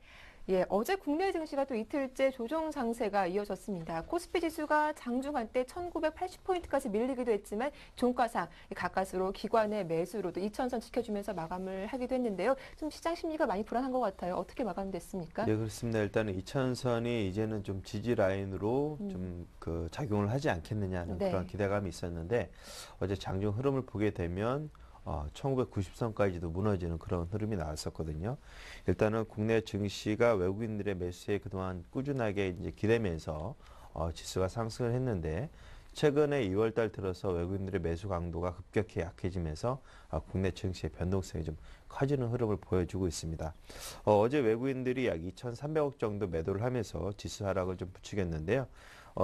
예, 어제 국내 증시가 또 이틀째 조정 장세가 이어졌습니다. 코스피 지수가 장중 한때 1980포인트까지 밀리기도 했지만 종가상 가까스로 기관의 매수로도 2000선 지켜주면서 마감을 하기도 했는데요. 좀 시장 심리가 많이 불안한 것 같아요. 어떻게 마감됐습니까? 네, 그렇습니다. 일단은 2000선이 이제는 좀 지지 라인으로 좀 그 작용을 하지 않겠느냐는 네. 그런 기대감이 있었는데 어제 장중 흐름을 보게 되면 1990선까지도 무너지는 그런 흐름이 나왔었거든요. 일단은 국내 증시가 외국인들의 매수에 그동안 꾸준하게 이제 기대면서 지수가 상승을 했는데 최근에 2월 달 들어서 외국인들의 매수 강도가 급격히 약해지면서 국내 증시의 변동성이 좀 커지는 흐름을 보여주고 있습니다. 어제 외국인들이 약 2,300억 정도 매도를 하면서 지수 하락을 좀 부추겼는데요.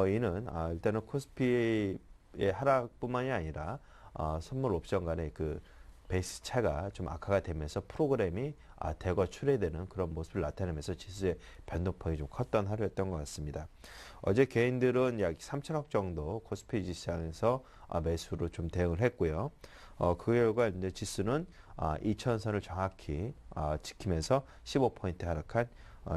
이는 일단은 코스피의 하락뿐만이 아니라 선물 옵션 간의 그 베이스 차가 좀 악화가 되면서 프로그램이 대거 출회되는 그런 모습을 나타내면서 지수의 변동폭이 좀 컸던 하루였던 것 같습니다. 어제 개인들은 약 3천억 정도 코스피 시장에서 매수로 좀 대응을 했고요. 그 결과 이제 지수는 2천선을 정확히 지키면서 15포인트 하락한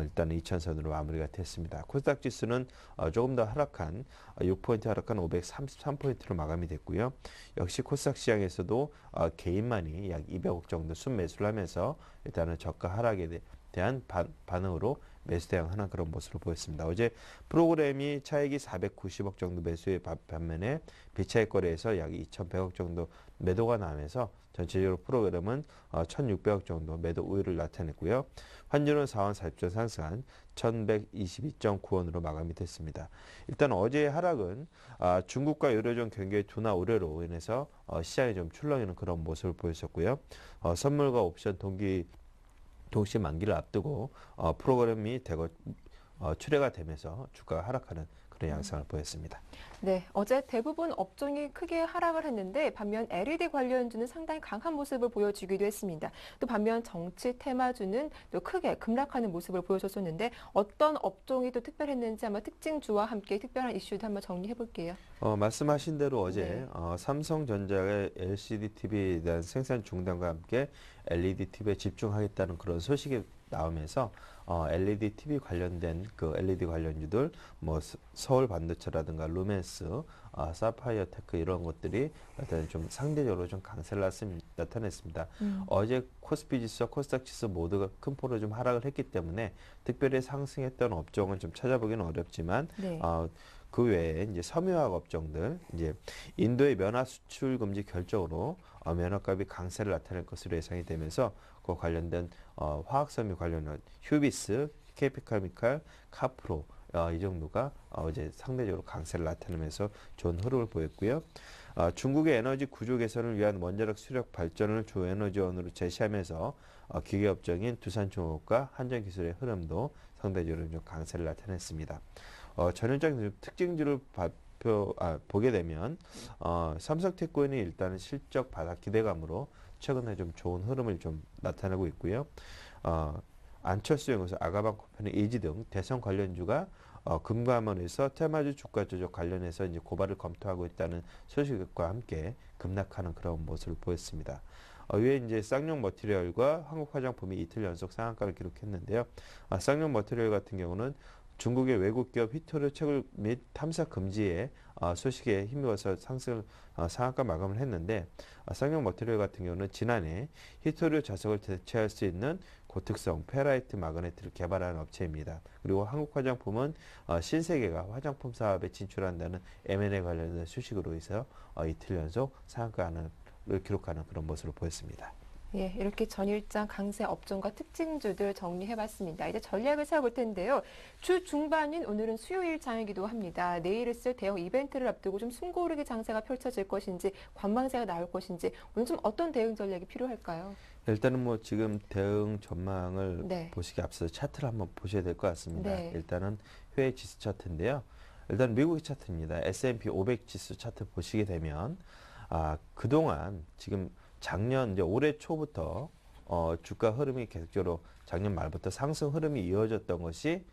일단 2천선으로 마무리가 됐습니다. 코스닥 지수는 조금 더 하락한 6포인트 하락한 533포인트로 마감이 됐고요. 역시 코스닥 시장에서도 개인만이 약 200억 정도 순매수를 하면서 일단은 저가 하락에 대한 반응으로 매수 대응하는 그런 모습을 보였습니다. 어제 프로그램이 차익이 490억 정도 매수의 반면에 비차익 거래에서 약 2,100억 정도 매도가 나면서 전체적으로 프로그램은 1,600억 정도 매도 우위를 나타냈고요. 환율은 4원 40전 상승한 1,122.9원으로 마감이 됐습니다. 일단 어제의 하락은 중국과 유로존 경기의 둔화 우려로 인해서 시장이 좀 출렁이는 그런 모습을 보였었고요. 선물과 옵션 동시 만기를 앞두고 프로그램이 대거 출회가 되면서 주가가 하락하는 그런 양상을 보였습니다. 네, 어제 대부분 업종이 크게 하락을 했는데 반면 LED 관련주는 상당히 강한 모습을 보여주기도 했습니다. 또 반면 정치 테마주는 또 크게 급락하는 모습을 보여줬었는데 어떤 업종이 또 특별했는지 한번 특징주와 함께 특별한 이슈도 한번 정리해 볼게요. 말씀하신 대로 어제 네. 삼성전자의 LCD TV에 대한 생산 중단과 함께 LED TV에 집중하겠다는 그런 소식이 나오면서 LED TV 관련된 그 LED 관련주들 뭐 서울 반도체라든가 루멘스, 사파이어 테크 이런 것들이 일단 좀 상대적으로 좀 강세를 나타냈습니다. 어제 코스피 지수와 코스닥 지수 모두가 큰 폭으로 좀 하락을 했기 때문에 특별히 상승했던 업종은 좀 찾아보기는 어렵지만 네. 그 외에 이제 섬유화학 업종들, 이제 인도의 면화 수출 금지 결정으로 면화값이 강세를 나타낼 것으로 예상이 되면서 그 관련된 화학 섬유 관련한 휴비스, KP칼미칼, 카프로 이 정도가 어제 상대적으로 강세를 나타내면서 좋은 흐름을 보였고요. 중국의 에너지 구조 개선을 위한 원자력 수력 발전을 주 에너지원으로 제시하면서 기계업종인 두산중공업과 한전기술의 흐름도 상대적으로 좀 강세를 나타냈습니다. 전형적인 특징주를 보게 되면 삼성테크온이 일단은 실적 바닥 기대감으로 최근에 좀 좋은 흐름을 좀 나타내고 있고요. 안철수 연구소, 아가방코펜의 이지 등 대선 관련주가 금감원에서 테마주 주가 조작 관련해서 이제 고발을 검토하고 있다는 소식과 함께 급락하는 그런 모습을 보였습니다. 위에 이제 쌍용 머티리얼과 한국 화장품이 이틀 연속 상한가를 기록했는데요. 쌍용 머티리얼 같은 경우는 중국의 외국 기업 히토류 채굴 및 탐사 금지에 소식에 힘입어서 상한가 마감을 했는데 쌍용 머티리얼 같은 경우는 지난해 히토류 자석을 대체할 수 있는 고특성 페라이트 마그네트를 개발하는 업체입니다. 그리고 한국 화장품은 신세계가 화장품 사업에 진출한다는 M&A 관련된 소식으로 해서 이틀 연속 상한가를 기록하는 그런 모습을 보였습니다. 예, 이렇게 전일장 강세 업종과 특징주들 정리해봤습니다. 이제 전략을 세워볼 텐데요. 주 중반인 오늘은 수요일 장이기도 합니다. 내일 있을 대형 이벤트를 앞두고 좀 숨고르기 장세가 펼쳐질 것인지 관망세가 나올 것인지 오늘 좀 어떤 대응 전략이 필요할까요? 일단은 뭐 지금 대응 전망을 네. 보시기 앞서서 차트를 한번 보셔야 될 것 같습니다. 네. 일단은 회의 지수 차트인데요. 일단 미국의 차트입니다. S&P 500 지수 차트 보시게 되면 그동안 지금 작년 이제 올해 초부터 주가 흐름이 계속적으로 작년 말부터 상승 흐름이 이어졌던 것이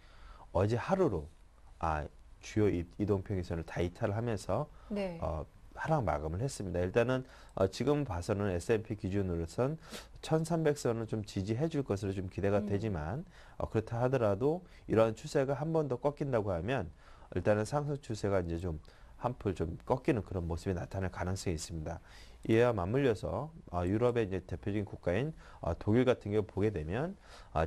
어제 하루로 주요 이동평균선을 다 이탈을 하면서 네. 하락 마감을 했습니다. 일단은 지금 봐서는 S&P 기준으로선 1300선은 좀 지지해 줄 것으로 좀 기대가 되지만 그렇다 하더라도 이러한 추세가 한 번 더 꺾인다고 하면 일단은 상승 추세가 이제 좀 한풀 좀 꺾이는 그런 모습이 나타날 가능성이 있습니다. 이와 맞물려서 유럽의 이제 대표적인 국가인 독일 같은 경우 보게 되면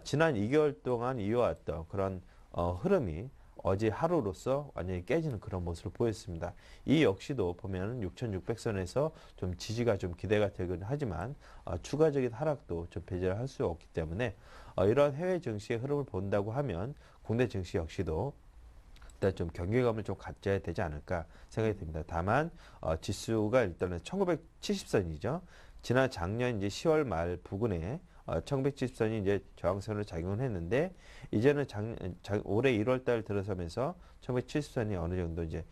지난 2개월 동안 이어왔던 그런 흐름이 어제 하루로서 완전히 깨지는 그런 모습을 보였습니다. 이 역시도 보면 6,600선에서 좀 지지가 좀 기대가 되긴 하지만 추가적인 하락도 좀 배제를 할 수 없기 때문에 이러한 해외 증시의 흐름을 본다고 하면 국내 증시 역시도 일단 좀 경계감을 좀 갖춰야 되지 않을까 생각이 듭니다. 다만 지수가 일단은 1970선이죠. 지난 작년 이제 10월 말 부근에 1970선이 이제 저항선으로 작용을 했는데 이제는 올해 1월 달 들어서면서 1970선이 어느 정도 이제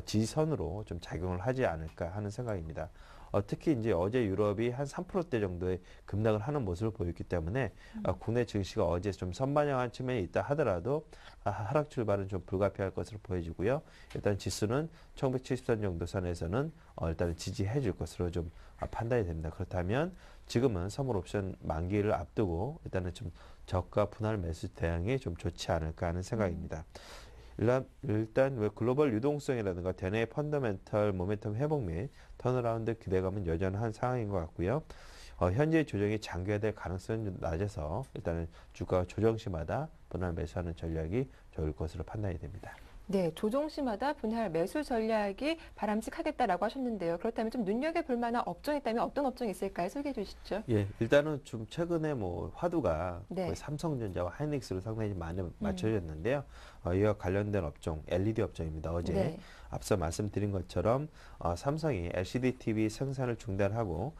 지지선으로 좀 작용을 하지 않을까 하는 생각입니다. 특히 이제 어제 유럽이 한 3%대 정도의 급락을 하는 모습을 보였기 때문에 국내 증시가 어제 좀 선반영한 측면이 있다 하더라도 하락 출발은 좀 불가피할 것으로 보여지고요. 일단 지수는 1970선 정도 선에서는 일단 지지해 줄 것으로 좀 판단이 됩니다. 그렇다면 지금은 선물 옵션 만기를 앞두고 일단은 좀 저가 분할 매수 대응이 좀 좋지 않을까 하는 생각입니다. 일단 왜 글로벌 유동성이라든가 대내 펀더멘털 모멘텀 회복 및 턴어라운드 기대감은 여전한 상황인 것 같고요. 현재 조정이 장기화될 가능성은 좀 낮아서 일단은 주가 조정 시마다 분할 매수하는 전략이 좋을 것으로 판단이 됩니다. 네, 조정 시마다 분할 매수 전략이 바람직하겠다라고 하셨는데요. 그렇다면 좀 눈여겨볼 만한 업종이 있다면 어떤 업종이 있을까요? 소개해 주시죠. 예, 일단은 좀 최근에 뭐 화두가 네. 거의 삼성전자와 하이닉스로 상당히 많이 맞춰졌는데요. 이와 관련된 업종, LED 업종입니다. 어제 네. 앞서 말씀드린 것처럼 삼성이 LCD TV 생산을 중단하고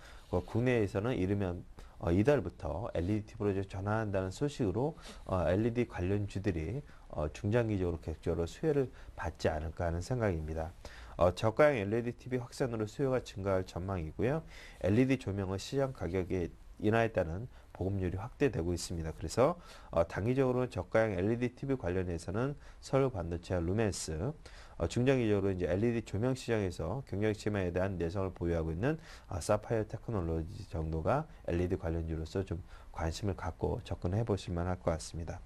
국내에서는 이르면 이달부터 LED TV로 전환한다는 소식으로 LED 관련주들이 중장기적으로 계속적으로 수혜를 받지 않을까 하는 생각입니다. 저가형 LED TV 확산으로 수요가 증가할 전망이고요. LED 조명의 시장 가격에 인하에 따른 보급률이 확대되고 있습니다. 그래서 단기적으로 저가형 LED TV 관련해서는 서울 반도체와 루멘스, 중장기적으로 이제 LED 조명 시장에서 경쟁 침해에 대한 내성을 보유하고 있는 사파이어 테크놀로지 정도가 LED 관련주로서 좀 관심을 갖고 접근해 보실 만할 것 같습니다.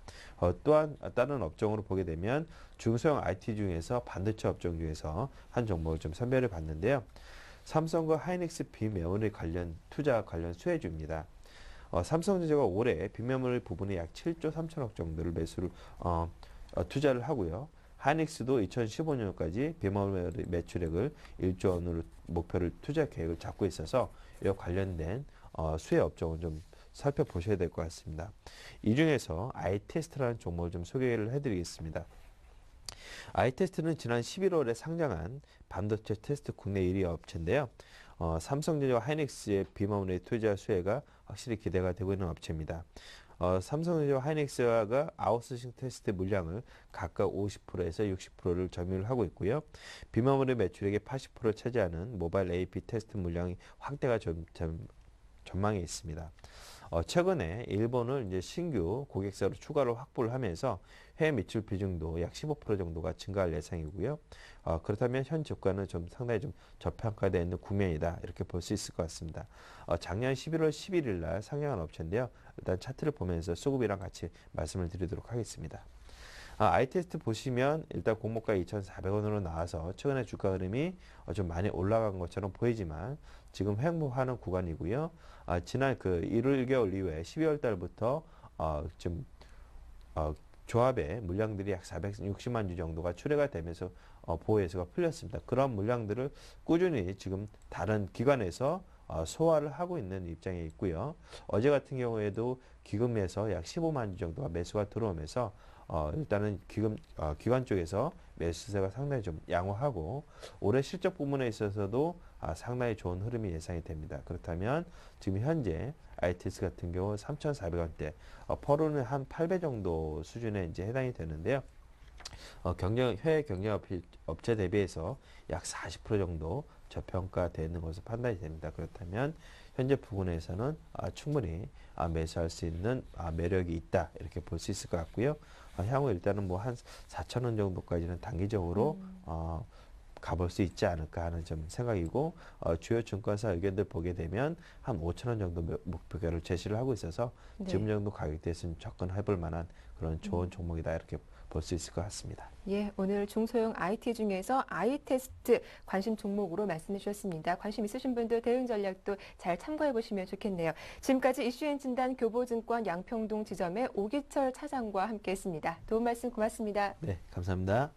또한 다른 업종으로 보게 되면 중소형 IT 중에서 반도체 업종 중에서 한 종목을 좀 선별해 봤는데요. 삼성과 하이닉스 비메모리 관련 투자 관련 수혜주입니다. 삼성전자가 올해 비메모리 부분에 약 7조 3천억 정도를 매수를 투자를 하고요. 하이닉스도 2015년까지 비메모리 매출액을 1조 원으로 목표를 투자 계획을 잡고 있어서 이 관련된 수혜 업종을 좀 살펴보셔야 될 것 같습니다. 이 중에서 아이테스트라는 종목을 좀 소개를 해드리겠습니다. 아이테스트는 지난 11월에 상장한 반도체 테스트 국내 1위 업체인데요. 삼성전자와 하이닉스의 비메모리 투자 수혜가 확실히 기대가 되고 있는 업체입니다. 삼성전자와 하이닉스가 아웃소싱 테스트 물량을 각각 50%에서 60%를 점유를 하고 있고요. 비메모리 매출액의 80%를 차지하는 모바일 AP 테스트 물량이 확대가 전망에 있습니다. 최근에 일본을 이제 신규 고객사로 추가로 확보를 하면서 해외 매출 비중도 약 15% 정도가 증가할 예상이고요. 그렇다면 현 주가는 좀 상당히 좀 저평가되어 있는 국면이다 이렇게 볼 수 있을 것 같습니다. 작년 11월 11일 날 상장한 업체인데요. 일단 차트를 보면서 수급이랑 같이 말씀을 드리도록 하겠습니다. 아이테스트 보시면 일단 공모가 2,400원으로 나와서 최근에 주가 흐름이 좀 많이 올라간 것처럼 보이지만 지금 횡보하는 구간이고요. 지난 그 1개월 이후에 12월 달부터 지금 조합의 물량들이 약 460만 주 정도가 출회가 되면서 보호해서가 풀렸습니다. 그런 물량들을 꾸준히 지금 다른 기관에서 소화를 하고 있는 입장에 있고요. 어제 같은 경우에도 기금에서 약 15만 주 정도가 매수가 들어오면서 일단은 기관 쪽에서 매수세가 상당히 좀 양호하고 올해 실적 부분에 있어서도 상당히 좋은 흐름이 예상이 됩니다. 그렇다면 지금 현재 ITS 같은 경우 3,400원대, 퍼로는 한 8배 정도 수준에 이제 해당이 되는데요. 해외 경쟁 업체 대비해서 약 40% 정도 저평가되는 것으로 판단이 됩니다. 그렇다면 현재 부근에서는 충분히 매수할 수 있는 매력이 있다 이렇게 볼 수 있을 것 같고요. 향후 일단은 뭐 한 4,000원 정도까지는 단기적으로 가볼 수 있지 않을까 하는 좀 생각이고 주요 증권사 의견들 보게 되면 한 5,000원 정도 목표가를 제시를 하고 있어서 네. 지금 정도 가격대에서는 접근해볼 만한 그런 좋은 종목이다 이렇게 볼 수 있을 것 같습니다. 예, 오늘 중소형 IT 중에서 아이테스트 관심 종목으로 말씀해 주셨습니다. 관심 있으신 분들 대응 전략도 잘 참고해 보시면 좋겠네요. 지금까지 이슈엔 진단 교보증권 양평동 지점의 오기철 차장과 함께했습니다. 도움 말씀 고맙습니다. 네, 감사합니다.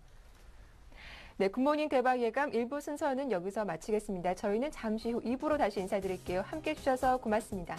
네, 굿모닝 대박 예감 1부 순서는 여기서 마치겠습니다. 저희는 잠시 후 2부로 다시 인사드릴게요. 함께해 주셔서 고맙습니다.